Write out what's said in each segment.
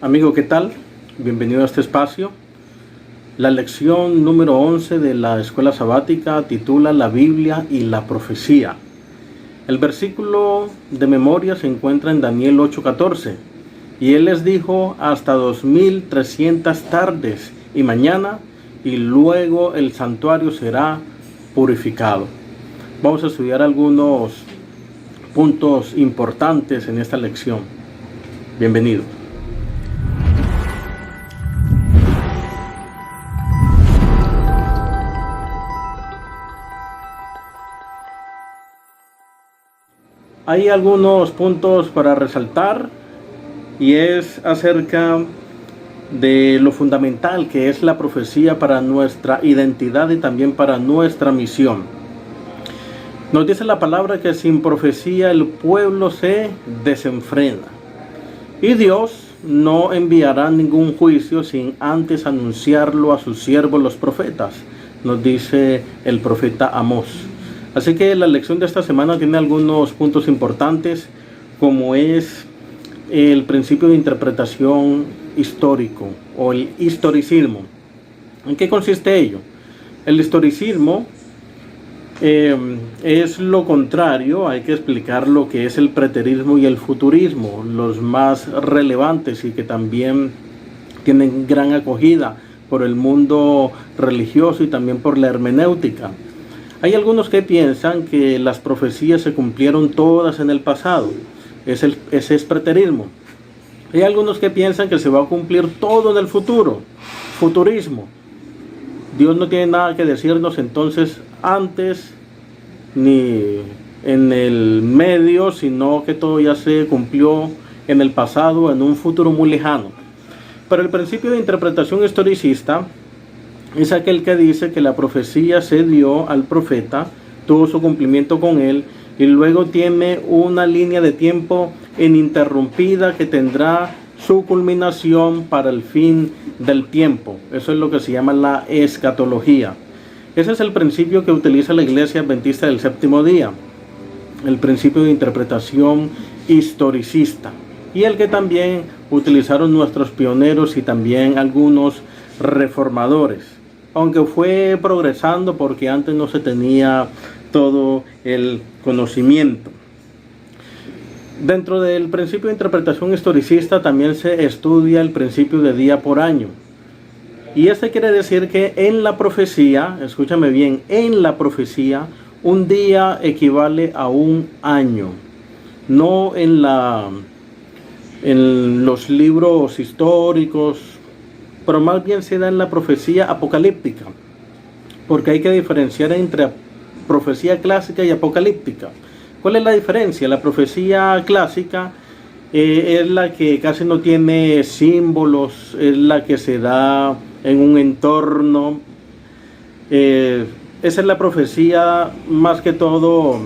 Amigo, ¿qué tal? Bienvenido a este espacio. La lección número 11 de la escuela sabática titula La Biblia y la profecía. El versículo de memoria se encuentra en Daniel 8:14. Y él les dijo: hasta 2300 tardes y mañana, y luego el santuario será purificado. Vamos a estudiar algunos puntos importantes en esta lección. Bienvenido. Hay algunos puntos para resaltar y es acerca de lo fundamental que es la profecía para nuestra identidad y también para nuestra misión. Nos dice la palabra que sin profecía el pueblo se desenfrena y Dios no enviará ningún juicio sin antes anunciarlo a sus siervos los profetas, nos dice el profeta Amós. Así que la lección de esta semana tiene algunos puntos importantes, como es el principio de interpretación histórico o el historicismo. ¿En qué consiste ello? El historicismo es lo contrario. Hay que explicar lo que es el preterismo y el futurismo, los más relevantes y que también tienen gran acogida por el mundo religioso y también por la hermenéutica. Hay algunos que piensan que las profecías se cumplieron todas en el pasado. Ese es preterismo. Hay algunos que piensan que se va a cumplir todo en el futuro. Futurismo. Dios no tiene nada que decirnos entonces antes ni en el medio, sino que todo ya se cumplió en el pasado, en un futuro muy lejano. Pero el principio de interpretación historicista es aquel que dice que la profecía se dio al profeta, tuvo su cumplimiento con él y luego tiene una línea de tiempo ininterrumpida que tendrá su culminación para el fin del tiempo. Eso es lo que se llama la escatología. Ese es el principio que utiliza la Iglesia Adventista del Séptimo Día, el principio de interpretación historicista, y el que también utilizaron nuestros pioneros y también algunos reformadores, aunque fue progresando porque antes no se tenía todo el conocimiento. Dentro del principio de interpretación historicista también se estudia el principio de día por año. Y este quiere decir que en la profecía, escúchame bien, en la profecía un día equivale a un año. No en los libros históricos, pero más bien se da en la profecía apocalíptica, porque hay que diferenciar entre profecía clásica y apocalíptica. ¿Cuál es la diferencia? La profecía clásica es la que casi no tiene símbolos, es la que se da en un entorno. Esa es la profecía más que todo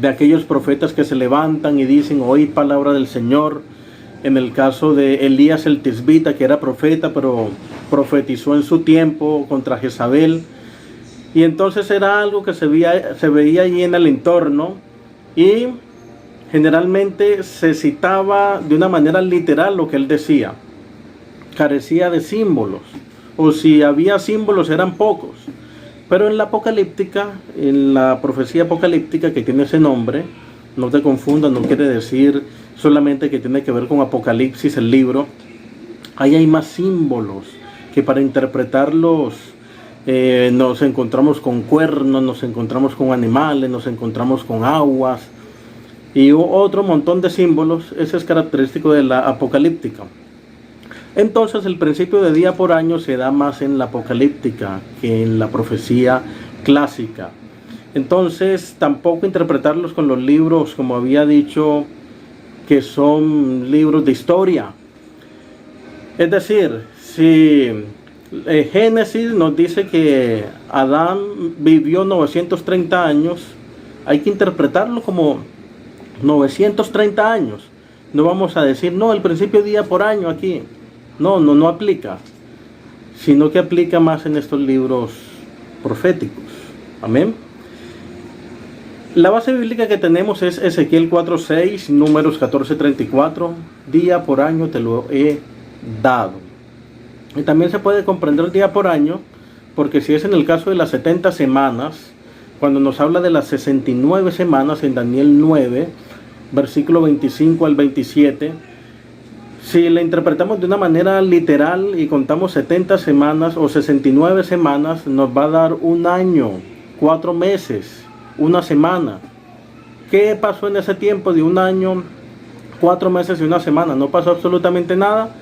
de aquellos profetas que se levantan y dicen: oí palabra del Señor. En el caso de Elías el Tisbita, que era profeta, pero profetizó en su tiempo contra Jezabel. Y entonces era algo que se veía allí en el entorno y generalmente se citaba de una manera literal lo que él decía. Carecía de símbolos, o si había símbolos eran pocos. Pero en la apocalíptica, en la profecía apocalíptica que tiene ese nombre, no te confundas, no quiere decir solamente que tiene que ver con Apocalipsis, el libro. Ahí hay más símbolos que para interpretarlos nos encontramos con cuernos, nos encontramos con animales, nos encontramos con aguas y otro montón de símbolos. Ese es característico de la apocalíptica. Entonces el principio de día por año se da más en la apocalíptica que en la profecía clásica. Entonces tampoco interpretarlos con los libros, como había dicho, que son libros de historia. Es decir, si Génesis nos dice que Adán vivió 930 años, hay que interpretarlo como 930 años. No vamos a decir, no, el principio día por año aquí. No aplica, sino que aplica más en estos libros proféticos. Amén. La base bíblica que tenemos es Ezequiel 4:6, Números 14:34. Día por año te lo he dado. Y también se puede comprender día por año, porque si es en el caso de las 70 semanas, cuando nos habla de las 69 semanas en Daniel 9, versículo 25 al 27, si la interpretamos de una manera literal y contamos 70 semanas o 69 semanas, nos va a dar un año, 4 meses, una semana. ¿Qué pasó en ese tiempo de un año, 4 meses y una semana? No pasó absolutamente nada,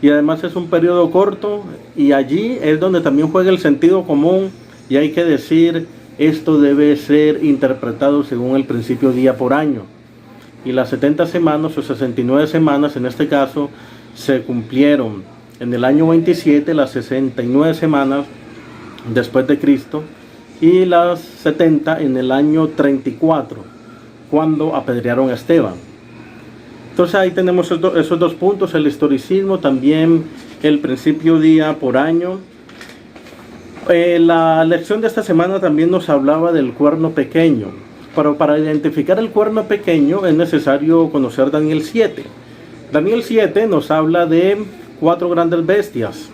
y además es un periodo corto, y allí es donde también juega el sentido común, y hay que decir, esto debe ser interpretado según el principio día por año. Y las 70 semanas o 69 semanas en este caso se cumplieron en el año 27, las 69 semanas después de Cristo, y las 70 en el año 34, cuando apedrearon a Esteban. Entonces ahí tenemos esos dos puntos, el historicismo, también el principio día por año. La lección de esta semana también nos hablaba del cuerno pequeño. Pero para identificar el cuerno pequeño es necesario conocer Daniel 7. Daniel 7 nos habla de 4 grandes bestias.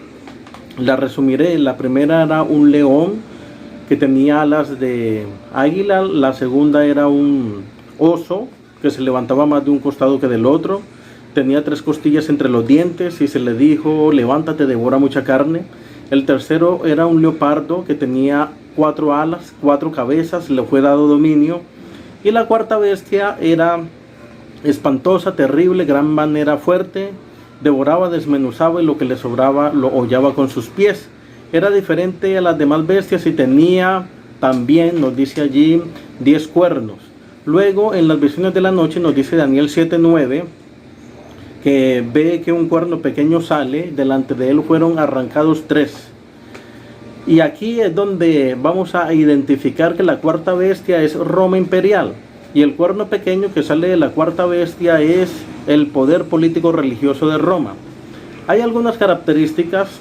La resumiré. La primera era un león que tenía alas de águila. La segunda era un oso que se levantaba más de un costado que del otro. Tenía 3 costillas entre los dientes y se le dijo: levántate, devora mucha carne. El tercero era un leopardo que tenía 4 alas, 4 cabezas, le fue dado dominio. Y la cuarta bestia era espantosa, terrible, gran manera fuerte, devoraba, desmenuzaba, y lo que le sobraba lo hollaba con sus pies. Era diferente a las demás bestias y tenía también, nos dice allí, 10 cuernos. Luego en las visiones de la noche nos dice Daniel 7:9 que ve que un cuerno pequeño sale, delante de él fueron arrancados 3. Y aquí es donde vamos a identificar que la cuarta bestia es Roma imperial, y el cuerno pequeño que sale de la cuarta bestia es el poder político religioso de Roma. Hay algunas características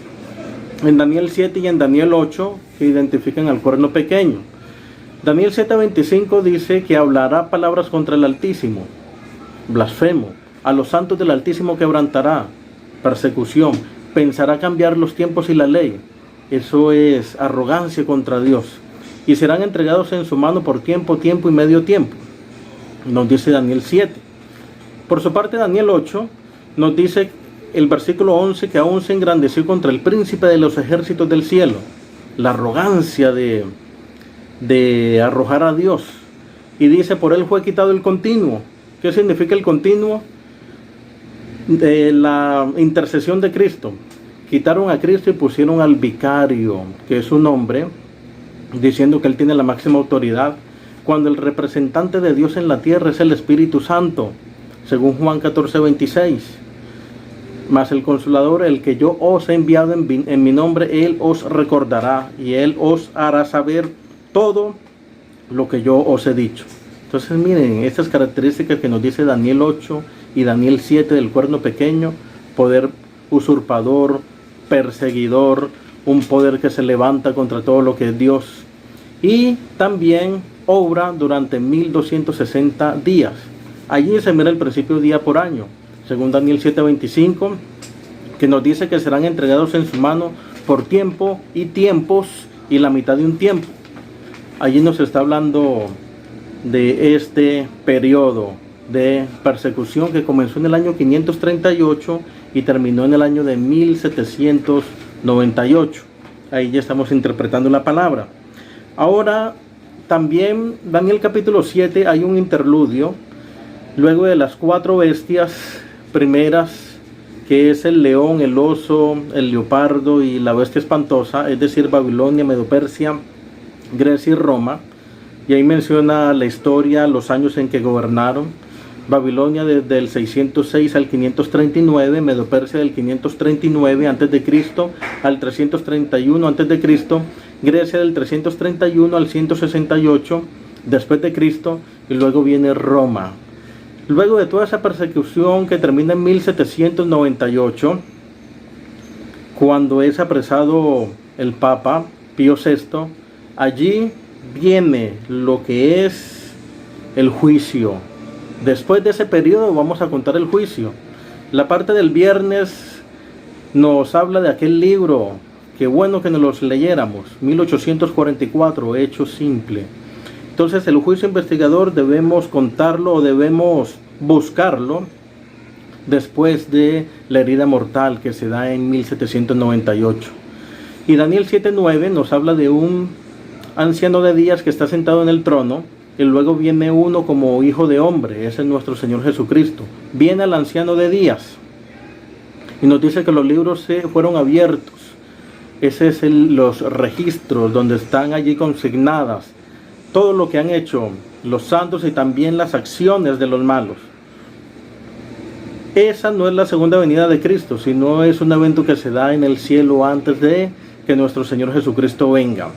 en Daniel 7 y en Daniel 8 que identifican al cuerno pequeño. Daniel 7:25 dice que hablará palabras contra el Altísimo, blasfemo, a los santos del Altísimo quebrantará, persecución, pensará cambiar los tiempos y la ley. Eso es arrogancia contra Dios. Y serán entregados en su mano por tiempo, tiempo y medio tiempo. Nos dice Daniel 7. Por su parte, Daniel 8 nos dice el versículo 11 que aún se engrandeció contra el príncipe de los ejércitos del cielo. La arrogancia de arrojar a Dios. Y dice: por él fue quitado el continuo. ¿Qué significa el continuo? De la intercesión de Cristo. Quitaron a Cristo y pusieron al vicario, que es un hombre, diciendo que él tiene la máxima autoridad, cuando el representante de Dios en la tierra es el Espíritu Santo, según Juan 14:26. Mas el Consolador, el que yo os he enviado en mi nombre, él os recordará y él os hará saber todo lo que yo os he dicho. Entonces miren, estas características que nos dice Daniel 8 y Daniel 7 del cuerno pequeño: poder usurpador, perseguidor, un poder que se levanta contra todo lo que es Dios, y también obra durante 1260 días. Allí se mira el principio día por año, según Daniel 7:25, que nos dice que serán entregados en su mano por tiempo y tiempos y la mitad de un tiempo. Allí nos está hablando de este periodo de persecución que comenzó en el año 538 y terminó en el año de 1798. Ahí ya estamos interpretando la palabra. Ahora también Daniel capítulo 7 hay un interludio luego de las 4 bestias primeras, que es el león, el oso, el leopardo y la bestia espantosa, es decir, Babilonia, Medo-Persia, Grecia y Roma. Y ahí menciona la historia, los años en que gobernaron. Babilonia desde el 606 al 539, Medo-Persia del 539 a.C. al 331 a.C., Grecia del 331 al 168 después de Cristo, y luego viene Roma. Luego de toda esa persecución que termina en 1798, cuando es apresado el Papa Pío VI, allí viene lo que es el juicio. Después de ese periodo vamos a contar el juicio. La parte del viernes nos habla de aquel libro, qué bueno que nos los leyéramos, 1844, Hecho Simple. Entonces el juicio investigador debemos contarlo o debemos buscarlo después de la herida mortal que se da en 1798. Y Daniel 7:9 nos habla de un anciano de días que está sentado en el trono, y luego viene uno como hijo de hombre, ese es nuestro Señor Jesucristo. Viene al anciano de días y nos dice que los libros se fueron abiertos. Ese es los registros donde están allí consignadas todo lo que han hecho los santos y también las acciones de los malos. Esa no es la segunda venida de Cristo, sino es un evento que se da en el cielo antes de que nuestro Señor Jesucristo venga.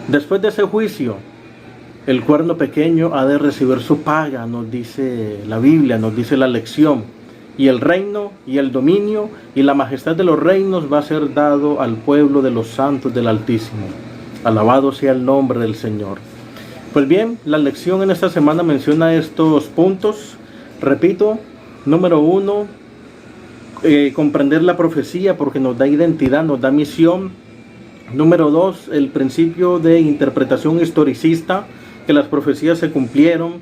Después de ese juicio, el cuerno pequeño ha de recibir su paga, nos dice la Biblia, nos dice la lección. Y el reino y el dominio y la majestad de los reinos va a ser dado al pueblo de los santos del Altísimo. Alabado sea el nombre del Señor. Pues bien, la lección en esta semana menciona estos puntos. Repito, número 1, comprender la profecía porque nos da identidad, nos da misión. Número 2, el principio de interpretación historicista, que las profecías se cumplieron,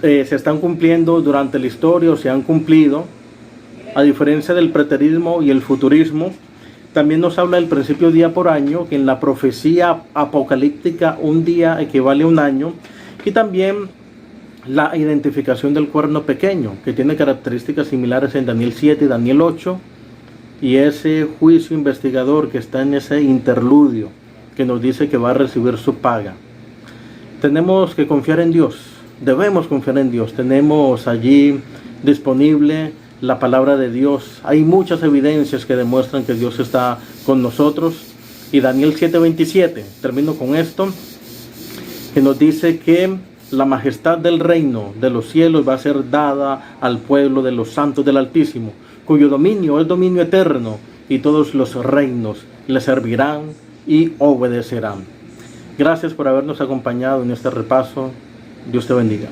se están cumpliendo durante la historia o se han cumplido, a diferencia del preterismo y el futurismo. También nos habla del principio día por año, que en la profecía apocalíptica un día equivale a un año, y también la identificación del cuerno pequeño, que tiene características similares en Daniel 7 y Daniel 8, y ese juicio investigador que está en ese interludio, que nos dice que va a recibir su paga. Tenemos que confiar en Dios, debemos confiar en Dios, tenemos allí disponible la palabra de Dios. Hay muchas evidencias que demuestran que Dios está con nosotros. Y Daniel 7:27, termino con esto, que nos dice que la majestad del reino de los cielos va a ser dada al pueblo de los santos del Altísimo, cuyo dominio es dominio eterno, y todos los reinos le servirán y obedecerán. Gracias por habernos acompañado en este repaso. Dios te bendiga.